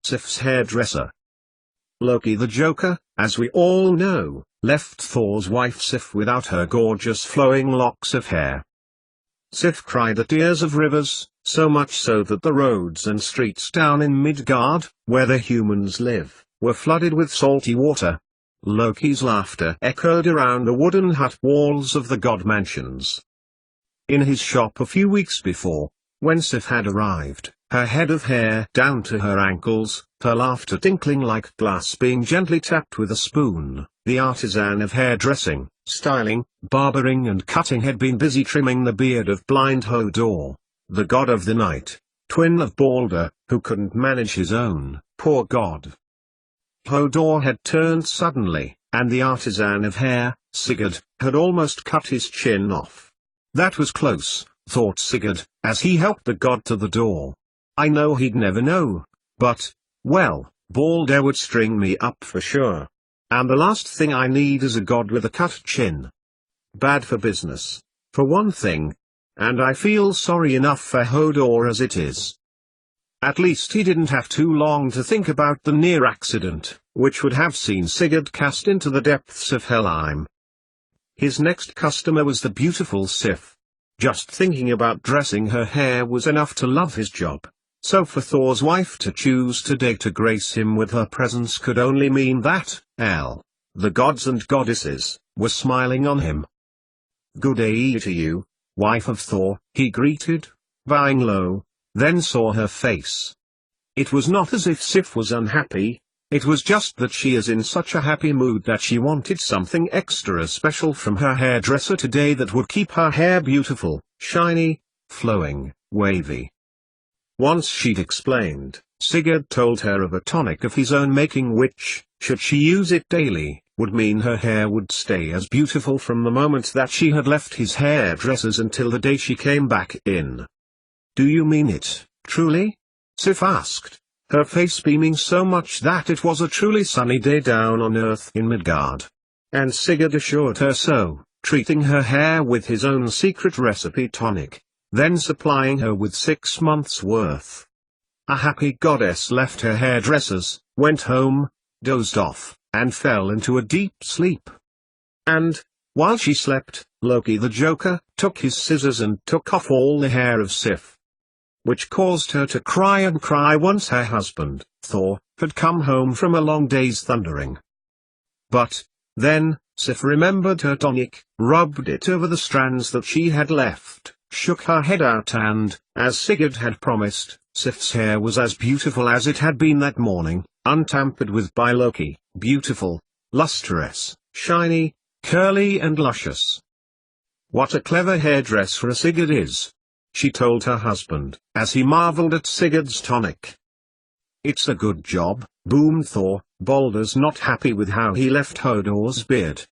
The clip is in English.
Sif's hairdresser. Loki the Joker, as we all know, left Thor's wife Sif without her gorgeous flowing locks of hair. Sif cried at tears of rivers, so much so that the roads and streets down in Midgard, where the humans live, were flooded with salty water. Loki's laughter echoed around the wooden hut walls of the god mansions. In his shop a few weeks before, when Sif had arrived, her head of hair down to her ankles, her laughter tinkling like glass being gently tapped with a spoon, the artisan of hairdressing, styling, barbering and cutting had been busy trimming the beard of blind Hodor, the god of the night, twin of Balder, who couldn't manage his own, poor god. Hodor had turned suddenly, and the artisan of hair, Sigurd, had almost cut his chin off. That was close, thought Sigurd, as he helped the god to the door. I know he'd never know, but, well, Balder would string me up for sure. And the last thing I need is a god with a cut chin. Bad for business, for one thing. And I feel sorry enough for Hodor as it is. At least he didn't have too long to think about the near accident, which would have seen Sigurd cast into the depths of Helheim. His next customer was the beautiful Sif. Just thinking about dressing her hair was enough to love his job. So for Thor's wife to choose today to grace him with her presence could only mean that, the gods and goddesses, were smiling on him. "Good day to you, wife of Thor," he greeted, bowing low, then saw her face. It was not as if Sif was unhappy, it was just that she is in such a happy mood that she wanted something extra special from her hairdresser today that would keep her hair beautiful, shiny, flowing, wavy. Once she'd explained, Sigurd told her of a tonic of his own making which, should she use it daily, would mean her hair would stay as beautiful from the moment that she had left his hairdresser's until the day she came back in. "Do you mean it, truly?" Sif asked, her face beaming so much that it was a truly sunny day down on Earth in Midgard. And Sigurd assured her so, treating her hair with his own secret recipe tonic, then supplying her with 6 months' worth. A happy goddess left her hairdressers, went home, dozed off, and fell into a deep sleep. And, while she slept, Loki the Joker took his scissors and took off all the hair of Sif, which caused her to cry and cry once her husband, Thor, had come home from a long day's thundering. But, then, Sif remembered her tonic, rubbed it over the strands that she had left, shook her head out and, as Sigurd had promised, Sif's hair was as beautiful as it had been that morning, untampered with by Loki, beautiful, lustrous, shiny, curly and luscious. "What a clever hairdresser Sigurd is," she told her husband, as he marveled at Sigurd's tonic. "It's a good job," boomed Thor. "Balder's not happy with how he left Hodor's beard,